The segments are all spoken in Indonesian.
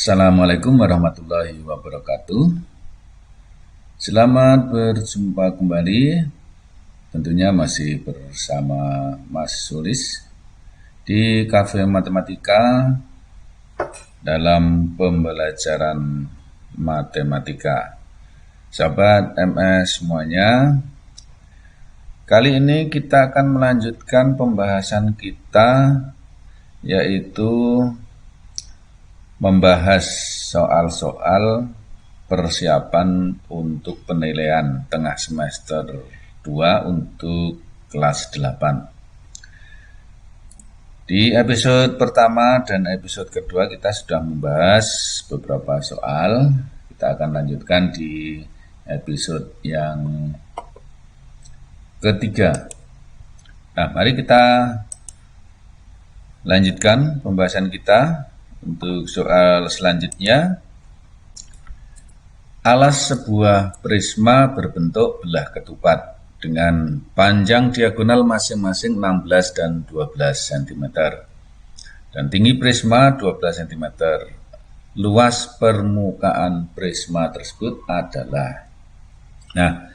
Assalamualaikum warahmatullahi wabarakatuh. Selamat berjumpa kembali. Tentunya masih bersama Mas Sulis di Cafe Matematika dalam pembelajaran matematika. Sahabat MS semuanya, kali ini kita akan melanjutkan pembahasan kita, yaitu membahas soal-soal persiapan untuk penilaian tengah semester 2 untuk kelas 8. Di episode pertama dan episode kedua kita sudah membahas beberapa soal. Kita akan lanjutkan di episode yang ketiga. Nah, mari kita lanjutkan pembahasan kita. Untuk soal selanjutnya, alas sebuah prisma berbentuk belah ketupat dengan panjang diagonal masing-masing 16 dan 12 cm dan tinggi prisma 12 cm. Luas permukaan prisma tersebut adalah. Nah,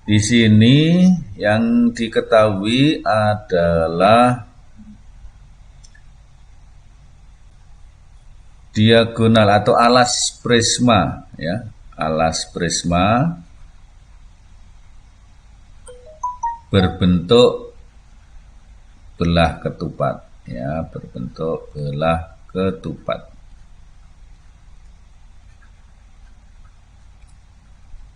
di sini yang diketahui adalah diagonal atau alas prisma, ya, alas prisma berbentuk belah ketupat, ya, berbentuk belah ketupat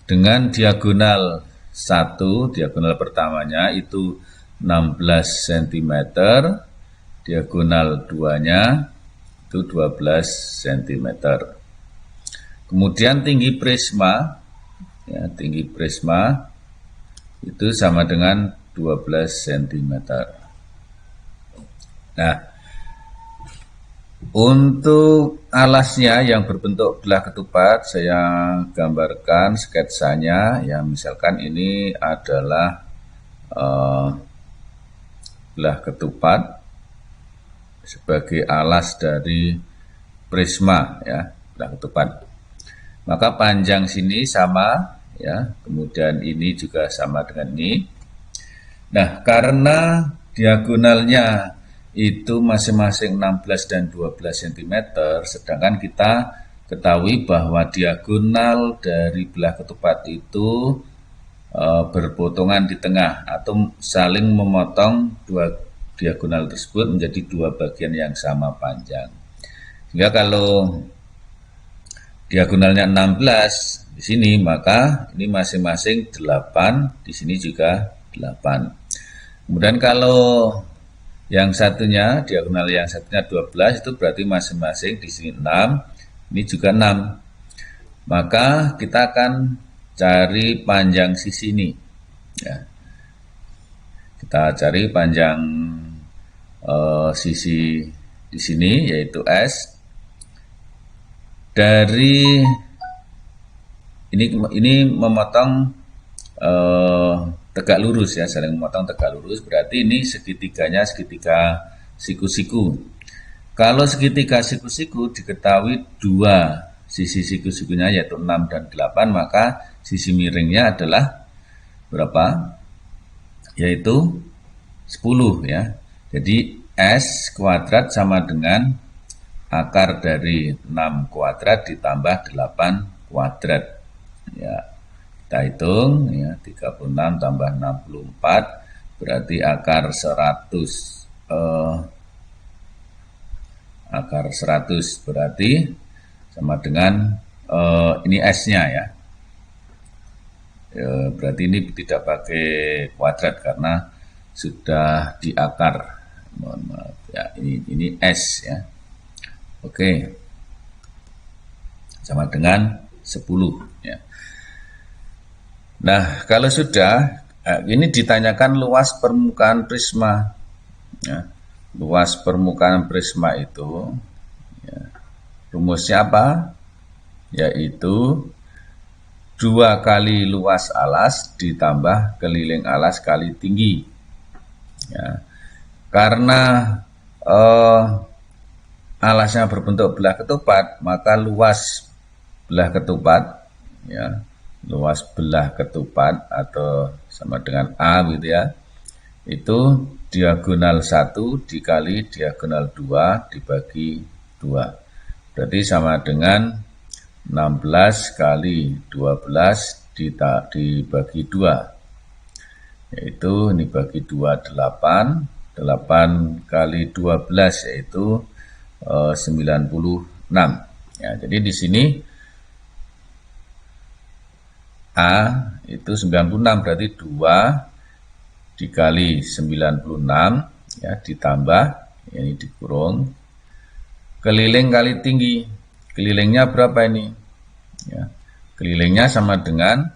dengan diagonal 1, diagonal pertamanya itu 16 cm, diagonal 2-nya itu 12 cm. Kemudian tinggi prisma, ya, tinggi prisma itu sama dengan 12 cm. Nah, untuk alasnya yang berbentuk belah ketupat, saya gambarkan sketsanya, ya, misalkan ini adalah belah ketupat sebagai alas dari prisma, ya, belah ketupat. Maka panjang sini sama, ya, kemudian ini juga sama dengan ini. Nah, karena diagonalnya itu masing-masing 16 dan 12 cm, sedangkan kita ketahui bahwa diagonal dari belah ketupat itu berpotongan di tengah atau saling memotong dua diagonal tersebut menjadi dua bagian yang sama panjang. Sehingga kalau diagonalnya 16 di sini, maka ini masing-masing 8, di sini juga 8. Kemudian kalau yang satunya, diagonal yang satunya 12, itu berarti masing-masing di sini 6, ini juga 6. Maka kita akan cari panjang sisi ini, ya. Kita cari panjang sisi di sini, yaitu S. Dari ini memotong tegak lurus, ya, saling memotong tegak lurus, berarti ini segitiganya segitiga siku-siku. Kalau segitiga siku-siku diketahui dua sisi siku-sikunya yaitu 6 dan 8, maka sisi miringnya adalah berapa? Yaitu 10, ya. Jadi S kuadrat sama dengan akar dari 6 kuadrat ditambah 8 kuadrat. Ya, kita hitung, ya, 36 tambah 64 berarti akar 100. Akar 100 berarti sama dengan ini S-nya, ya. Berarti ini tidak pakai kuadrat karena sudah di akar. Mohon maaf, ya, ini S, ya. Oke. Sama dengan 10, ya. Nah, kalau sudah, ini ditanyakan luas permukaan prisma, ya. Luas permukaan prisma itu, ya, rumusnya apa? Yaitu 2 kali luas alas ditambah keliling alas kali tinggi, ya. Karena alasnya berbentuk belah ketupat, maka luas belah ketupat, ya, luas belah ketupat atau sama dengan A gitu ya, itu diagonal 1 dikali diagonal 2 dibagi 2. Berarti sama dengan 16 kali 12 dibagi 2. Yaitu ini bagi 2 8. 8 kali 12 yaitu 96. Ya, jadi di sini A itu 96, berarti 2 dikali 96 ya, ditambah ini dikurung keliling kali tinggi. Kelilingnya berapa ini? Ya, kelilingnya sama dengan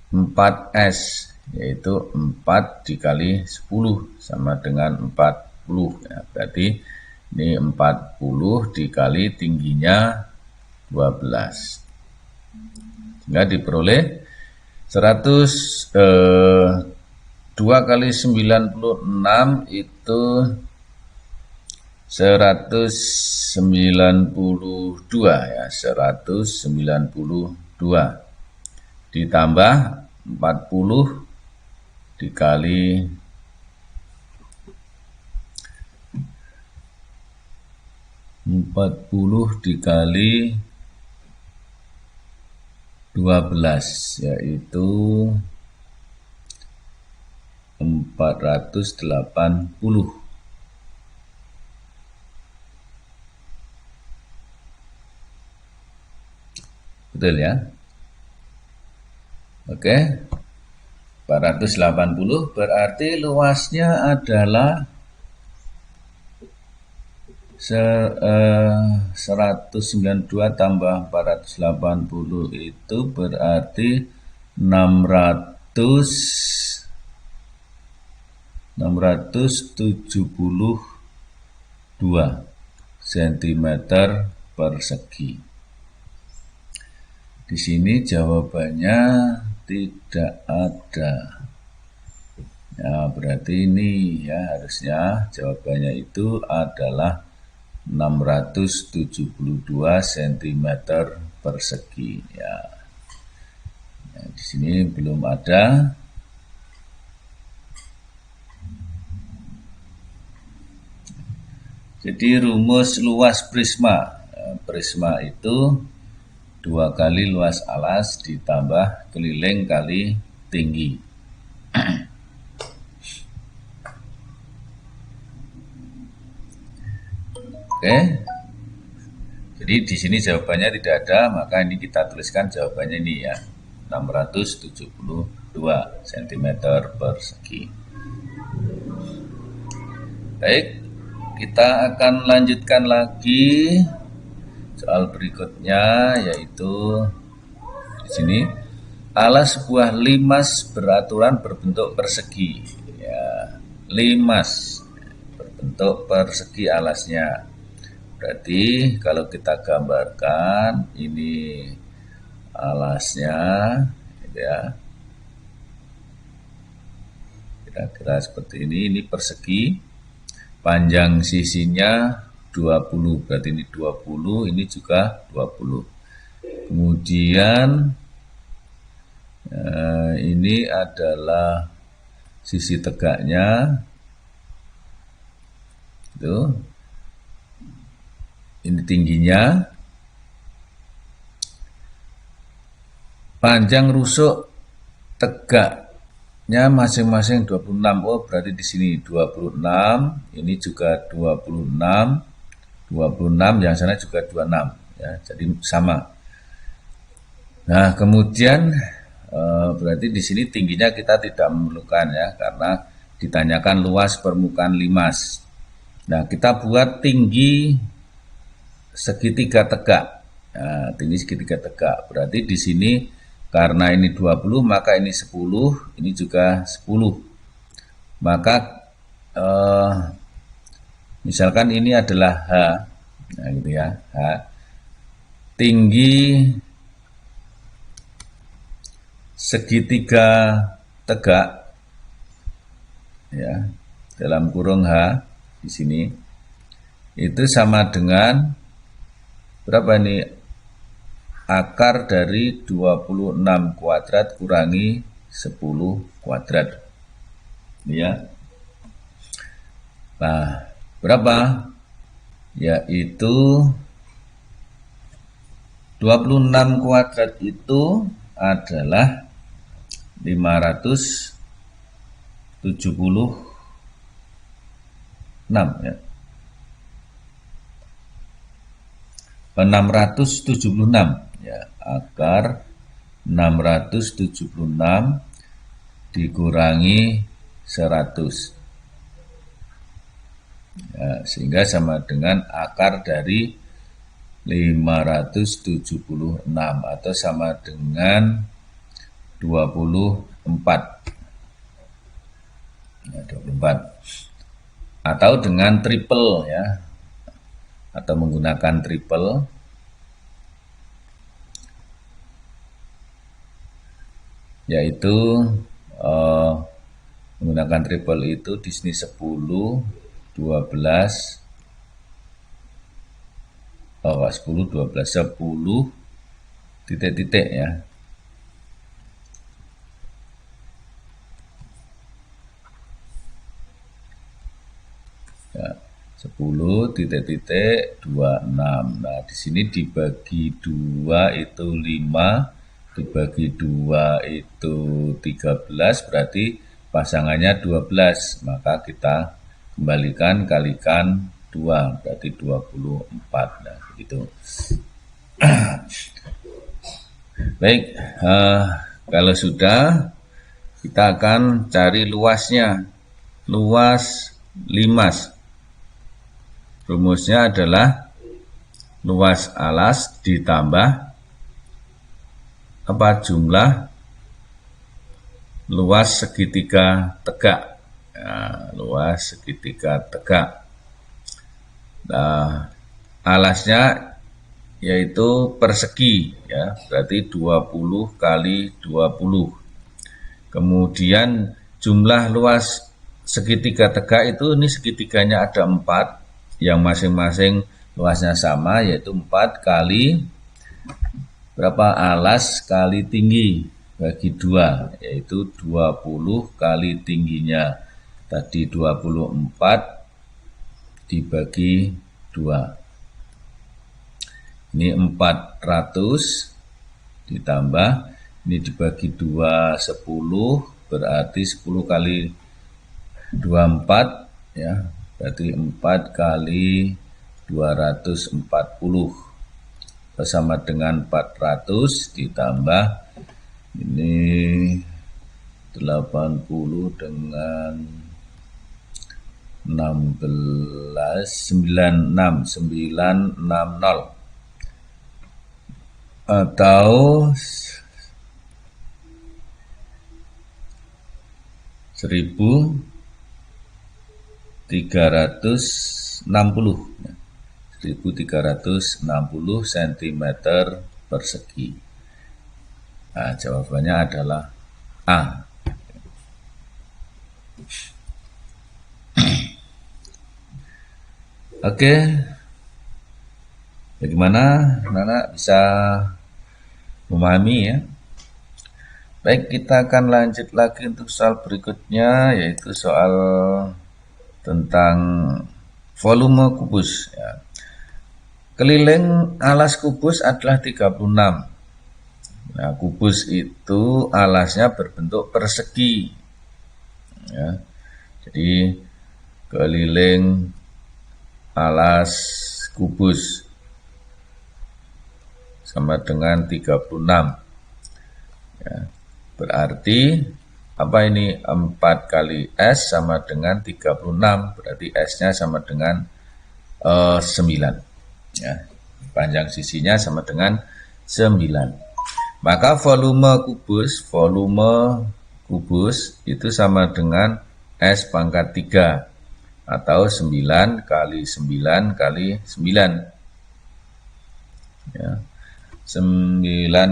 4S, yaitu 4 dikali 10 sama dengan 40. Ya, berarti ini 40 dikali tingginya 12. Sehingga diperoleh 2 kali 96 itu 192 ya, 192 ditambah 40 dikali 12 yaitu 480. Betul ya? Oke. 480 berarti luasnya adalah 192 tambah 480 itu berarti 672 cm persegi. Di sini jawabannya tidak ada. Ya, berarti ini ya harusnya jawabannya itu adalah 672 cm persegi. Ya. Ya, di sini belum ada. Jadi rumus luas prisma. Prisma itu 2 kali luas alas ditambah keliling kali tinggi. Oke. Jadi di sini jawabannya tidak ada, maka ini kita tuliskan jawabannya ini ya. 672 cm persegi. Baik, kita akan lanjutkan lagi soal berikutnya, yaitu di sini alas sebuah limas beraturan berbentuk persegi. Ya, limas berbentuk persegi alasnya. Berarti kalau kita gambarkan ini alasnya, gitu ya. Kira-kira seperti ini persegi. Panjang sisinya 20, berarti ini 20, ini juga 20. Kemudian ini adalah sisi tegaknya, itu. Ini tingginya. Panjang rusuk tegaknya masing-masing 26. Oh, berarti di sini 26, ini juga 26, 26, yang sana juga 26 ya. Jadi sama. Nah, kemudian berarti di sini tingginya kita tidak memerlukan ya, karena ditanyakan luas permukaan limas. Nah, kita buat tinggi segitiga tegak. Nah, tinggi segitiga tegak. Berarti di sini karena ini 20, maka ini 10, ini juga 10. Maka misalkan ini adalah H. Nah, gitu ya, H. Tinggi segitiga tegak ya, dalam kurung H di sini itu sama dengan berapa ini? Akar dari 26 kuadrat kurangi 10 kuadrat. Ya. Nah, berapa? Yaitu 26 kuadrat itu adalah 576 ya. 676 ya, akar 676 dikurangi 100 ya, sehingga sama dengan akar dari 576 atau sama dengan 24 ya, 24 atau dengan triple ya, atau menggunakan triple yaitu menggunakan triple itu di sini 10, 12, 10 titik-titik ya. Ya, 10 titik-titik 26. Nah, di sini dibagi 2 itu 5, dibagi 2 itu 13, berarti pasangannya 12. Maka kita kembalikan kalikan 2, berarti 24. Nah, begitu. Baik, kalau sudah, kita akan cari luasnya. Luas limas. Rumusnya adalah luas alas ditambah jumlah luas segitiga tegak. Nah, luas segitiga tegak. Nah, alasnya yaitu persegi ya, berarti 20 kali 20. Kemudian jumlah luas segitiga tegak itu, ini segitiganya ada 4 yang masing-masing luasnya sama, yaitu 4 kali berapa? Alas kali tinggi bagi 2, yaitu 20 kali tingginya tadi 24 dibagi 2. Ini 400 ditambah ini dibagi 2 10, berarti 10 kali 24 ya, berarti 4 kali 240 bersama dengan 400 ditambah ini 80 dengan 16 960 atau 1360 cm persegi. Nah, jawabannya adalah A. Oke, bagaimana anak-anak bisa memahami ya? Baik, kita akan lanjut lagi untuk soal berikutnya, yaitu soal tentang volume kubus ya. Keliling alas kubus adalah 36. Nah, kubus itu alasnya berbentuk persegi ya. Jadi keliling alas kubus sama dengan 36 ya. Berarti apa ini? 4 kali S sama dengan 36, berarti S-nya sama dengan 9 ya. Panjang sisinya sama dengan 9. Maka volume kubus itu sama dengan S pangkat 3 atau 9 kali 9 kali 9 ya. 9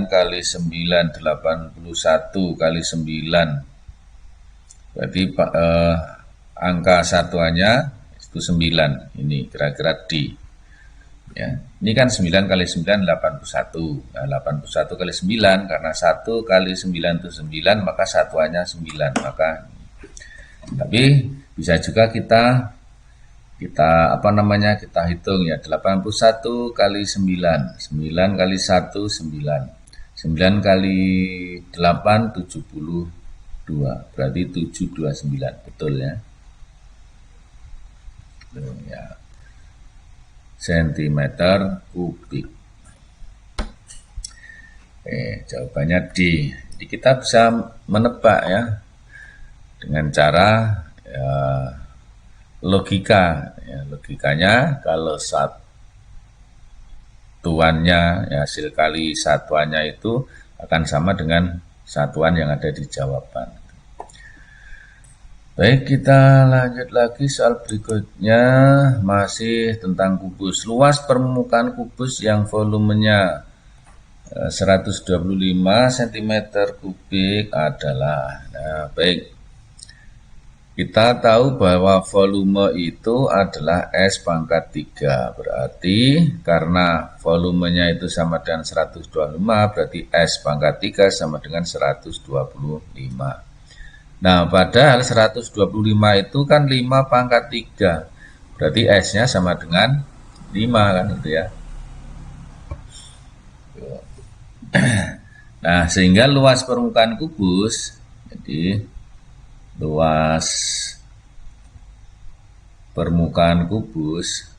kali 9 81 kali 9, berarti angka satuannya itu 9. Ini kira-kira D. Ya, ini kan 9 kali 9 81. Nah, 81 kali 9 karena 1 kali 9 itu 9, maka satuannya 9. Maka tapi bisa juga kita kita hitung ya, 81 kali 9. 9 kali 1 9. 9 kali 8 72. Berarti 729. Betul ya. Betul, ya. Sentimeter kubik. Jawabannya D. Jadi kita bisa menebak ya dengan cara ya, logika. Ya, logikanya kalau satuannya ya, hasil kali satuannya itu akan sama dengan satuan yang ada di jawaban. Baik, kita lanjut lagi soal berikutnya, masih tentang kubus. Luas permukaan kubus yang volumenya 125 cm kubik adalah, nah baik, kita tahu bahwa volume itu adalah S pangkat 3, berarti karena volumenya itu sama dengan 125, berarti S pangkat 3 sama dengan 125. Nah, padahal 125 itu kan 5 pangkat 3. Berarti S-nya sama dengan 5 kan gitu ya. Nah, sehingga luas permukaan kubus, jadi luas permukaan kubus,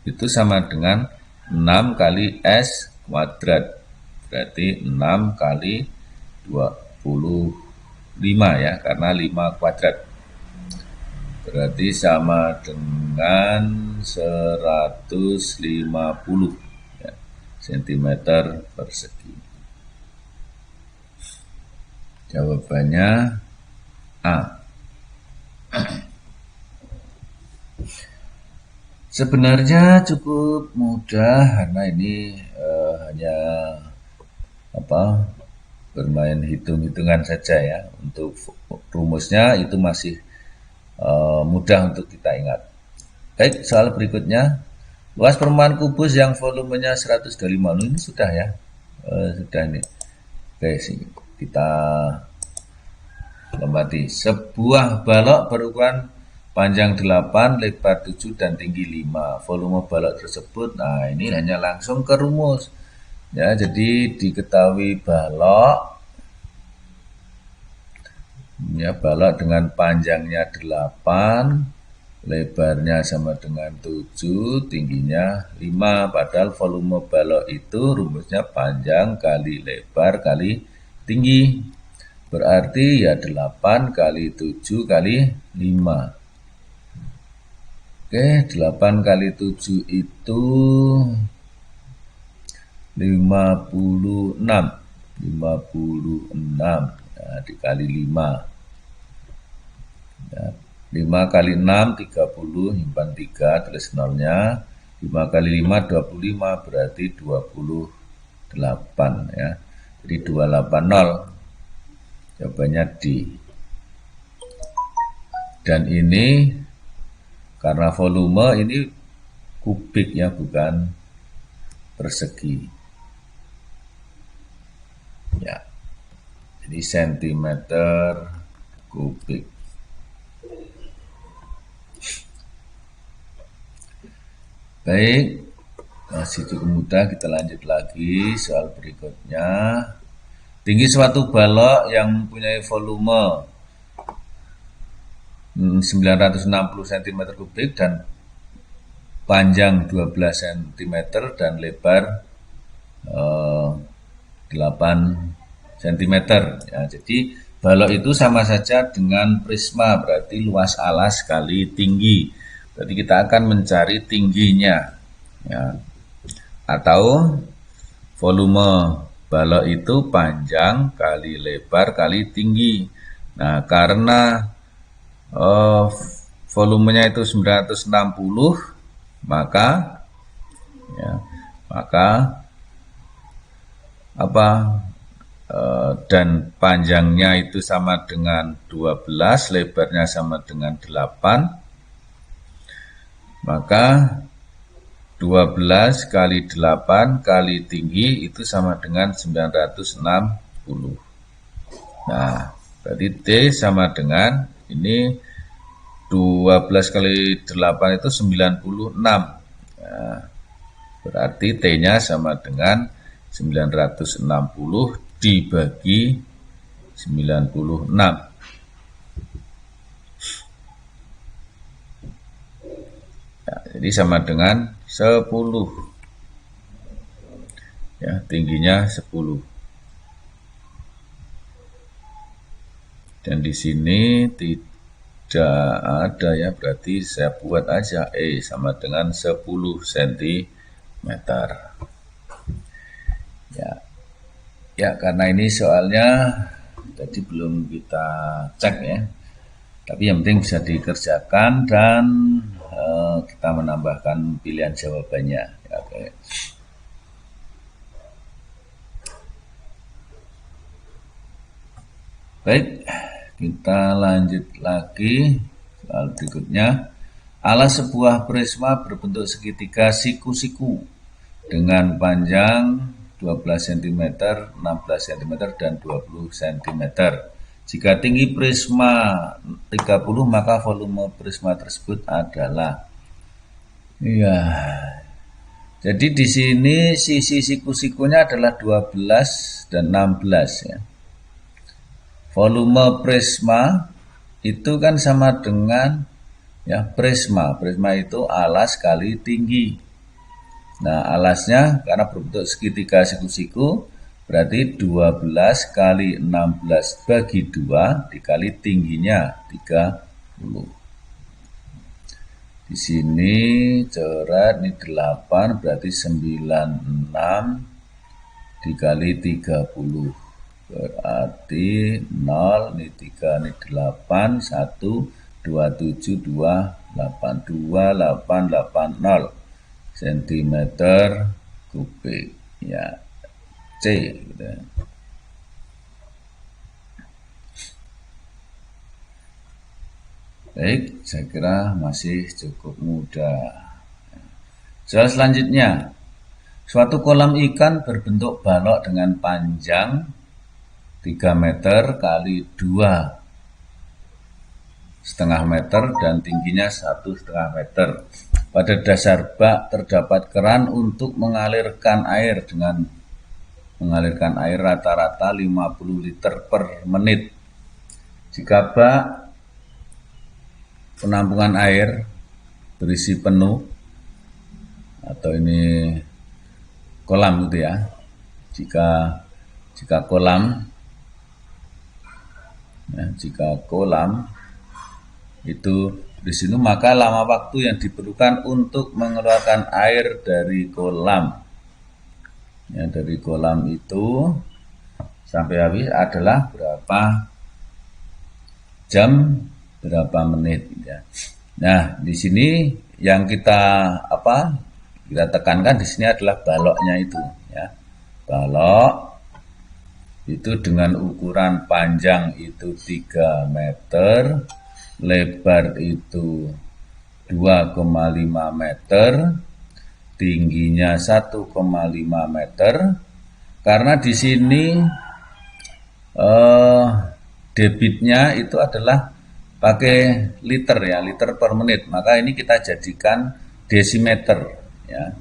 itu sama dengan 6 kali S kuadrat, berarti 6 kali 25 ya, karena 5 kuadrat, berarti sama dengan 150 ya, cm persegi. Jawabannya A. Sebenarnya cukup mudah karena ini hanya bermain hitung-hitungan saja ya. Untuk rumusnya itu masih mudah untuk kita ingat. Baik, soal berikutnya, luas permukaan kubus yang volumenya 125, ini sudah ya, sudah ini. Oke, kita lomati. Sebuah balok berukuran panjang 8, lebar 7, dan tinggi 5. Volume balok tersebut, nah ini hanya langsung ke rumus. Ya, jadi diketahui balok, ya balok dengan panjangnya 8, lebarnya sama dengan 7, tingginya 5. Padahal volume balok itu rumusnya panjang kali lebar kali tinggi. Berarti ya 8 kali 7 kali 5. Oke, 8 kali 7 itu 56. 56 nah, dikali 5. Ya, 5 kali 6 30, nyimpan 3, tulis nolnya. 5 kali 5 25, berarti 28 ya. Jadi 280. Jawabannya D. Dan ini karena volume ini kubik ya, bukan persegi. Ya. Jadi sentimeter kubik. Baik, masih cukup mudah, kita lanjut lagi soal berikutnya. Tinggi suatu balok yang mempunyai volume 960 cm kubik dan panjang 12 cm dan lebar 8 cm ya. Jadi balok itu sama saja dengan prisma, berarti luas alas kali tinggi. Berarti kita akan mencari tingginya ya. Atau volume balok itu panjang kali lebar kali tinggi. Nah, karena volumenya itu 960, maka dan panjangnya itu sama dengan 12, lebarnya sama dengan 8, maka 12 kali 8 kali tinggi itu sama dengan 960. Nah, berarti T sama dengan ini 12 kali 8 itu 96. Nah, berarti T-nya sama dengan 960 dibagi 96. Ya, jadi sama dengan 10. Ya, tingginya 10. Dan di sini tidak ada ya, berarti saya buat aja E sama dengan 10 cm. Ya, karena ini soalnya tadi belum kita cek ya. Tapi yang penting bisa dikerjakan dan kita menambahkan pilihan jawabannya. Ya, oke. Baik, kita lanjut lagi soal berikutnya. Alas sebuah prisma berbentuk segitiga siku-siku dengan panjang 12 cm, 16 cm, dan 20 cm. Jika tinggi prisma 30, maka volume prisma tersebut adalah. Iya. Jadi di sini sisi siku-sikunya adalah 12 dan 16 ya. Volume prisma itu kan sama dengan ya prisma. Prisma itu alas kali tinggi. Nah, alasnya karena berbentuk segitiga siku-siku berarti 12 kali 16 bagi 2 dikali tingginya 30. Di sini coret ini 8 berarti 96 dikali 30. Berarti 0 ini 3 ini 8 1 2 7 2 8 2 8 8 0 cm kubik ya, C gitu. Baik, saya kira masih cukup mudah. Soal selanjutnya, suatu kolam ikan berbentuk balok dengan panjang 3 meter kali 2,5 meter dan tingginya 1,5 meter. Pada dasar bak terdapat keran untuk mengalirkan air rata-rata 50 liter per menit. Jika bak penampungan air berisi penuh, atau ini kolam gitu ya. Jika kolam itu di sini, maka lama waktu yang diperlukan untuk mengeluarkan air dari kolam. Ya, dari kolam itu sampai habis adalah berapa jam, berapa menit ya. Nah, di sini yang kita tekankan di sini adalah baloknya itu ya. Balok itu dengan ukuran panjang itu 3 meter, lebar itu 2,5 meter, tingginya 1,5 meter. Karena di sini debitnya itu adalah pakai liter ya, liter per menit. Maka ini kita jadikan desimeter ya.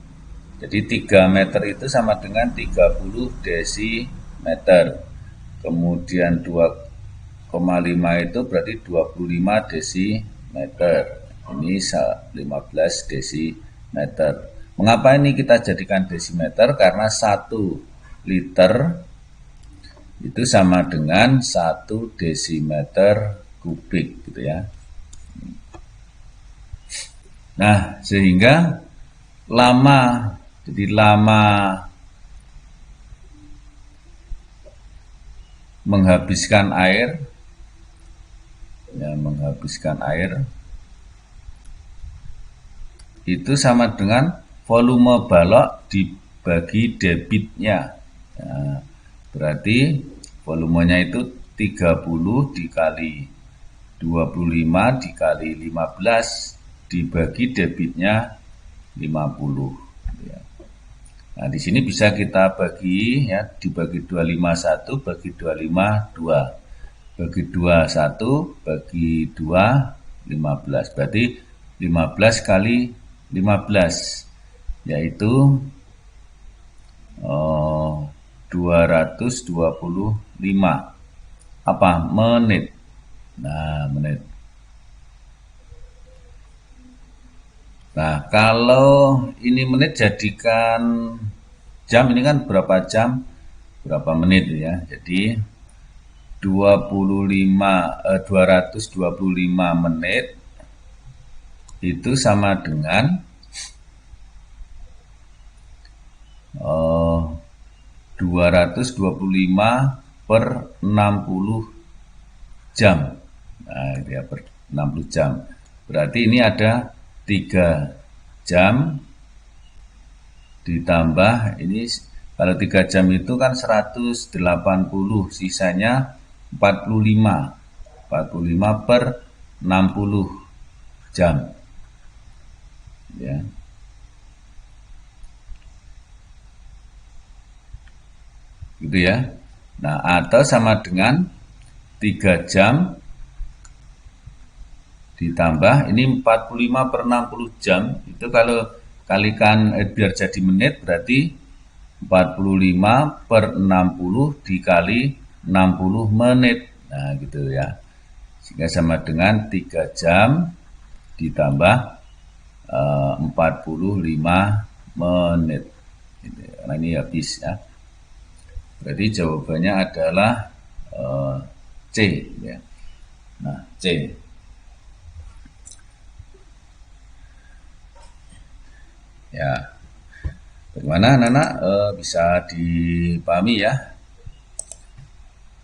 Jadi 3 meter itu sama dengan 30 desimeter. Kemudian 2,5 itu berarti 25 desimeter. Ini 15 desimeter. Mengapa ini kita jadikan desimeter? Karena 1 liter itu sama dengan 1 desimeter kubik gitu ya. Nah, sehingga lama menghabiskan air itu sama dengan volume balok dibagi debitnya. Nah, berarti Volumenya itu 30 dikali 25 dikali 15 dibagi debitnya 50. Ya. Nah, di sini bisa kita bagi ya, dibagi 251 bagi 252. Bagi 21 bagi 2 15. Berarti 15 kali 15 yaitu 225 apa menit. Nah, menit. Nah, kalau ini menit jadikan jam, ini kan berapa jam, berapa menit ya. Jadi 225 menit itu sama dengan 225 per 60 jam. Nah, dia per 60 jam. Berarti ini ada 3 jam ditambah ini, kalau 3 jam itu kan 180, sisanya 45. 45 per 60 jam. Ya. Gitu ya. Nah, atau sama dengan 3 jam ditambah ini 45 per 60 jam, itu kalau kalikan biar jadi menit berarti 45 per 60 dikali 60 menit. Nah, gitu ya. Sehingga sama dengan 3 jam ditambah 45 menit. Nah, ini habis ya. Berarti jawabannya adalah C ya. Nah, C. Ya. Bagaimana anak-anak bisa dipahami ya?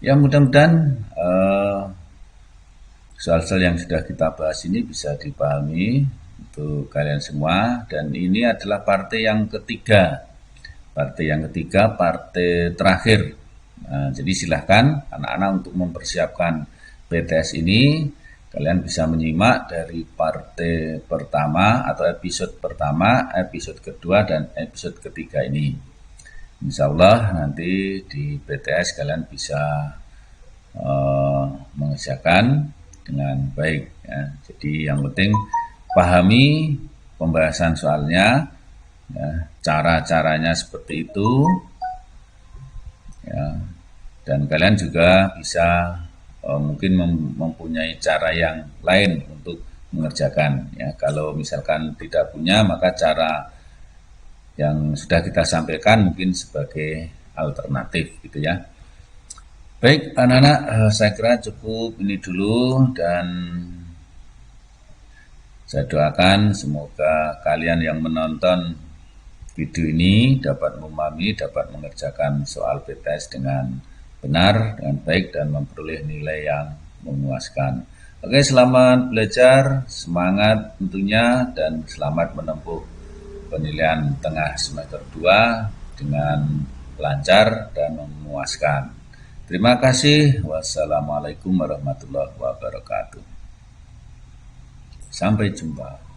Ya, mudah-mudahan soal-soal yang sudah kita bahas ini bisa dipahami untuk kalian semua, dan ini adalah partai yang ketiga. Partai terakhir. Nah, jadi silahkan anak-anak untuk mempersiapkan PTS ini, kalian bisa menyimak dari partai pertama atau episode pertama, episode kedua, dan episode ketiga ini. Insya Allah nanti di PTS kalian bisa mengerjakan dengan baik. Ya. Jadi yang penting pahami pembahasan soalnya, ya, cara-caranya seperti itu, ya, dan kalian juga bisa mungkin mempunyai cara yang lain untuk mengerjakan. Ya, kalau misalkan tidak punya, maka cara yang sudah kita sampaikan mungkin sebagai alternatif, gitu ya. Baik, anak-anak, saya kira cukup ini dulu, dan saya doakan semoga kalian yang menonton video ini dapat memahami, dapat mengerjakan soal PTS dengan benar, dengan baik, dan memperoleh nilai yang memuaskan. Oke, selamat belajar, semangat tentunya, dan selamat menempuh penilaian tengah semester 2 dengan lancar dan memuaskan. Terima kasih. Wassalamualaikum warahmatullahi wabarakatuh. Sampai jumpa.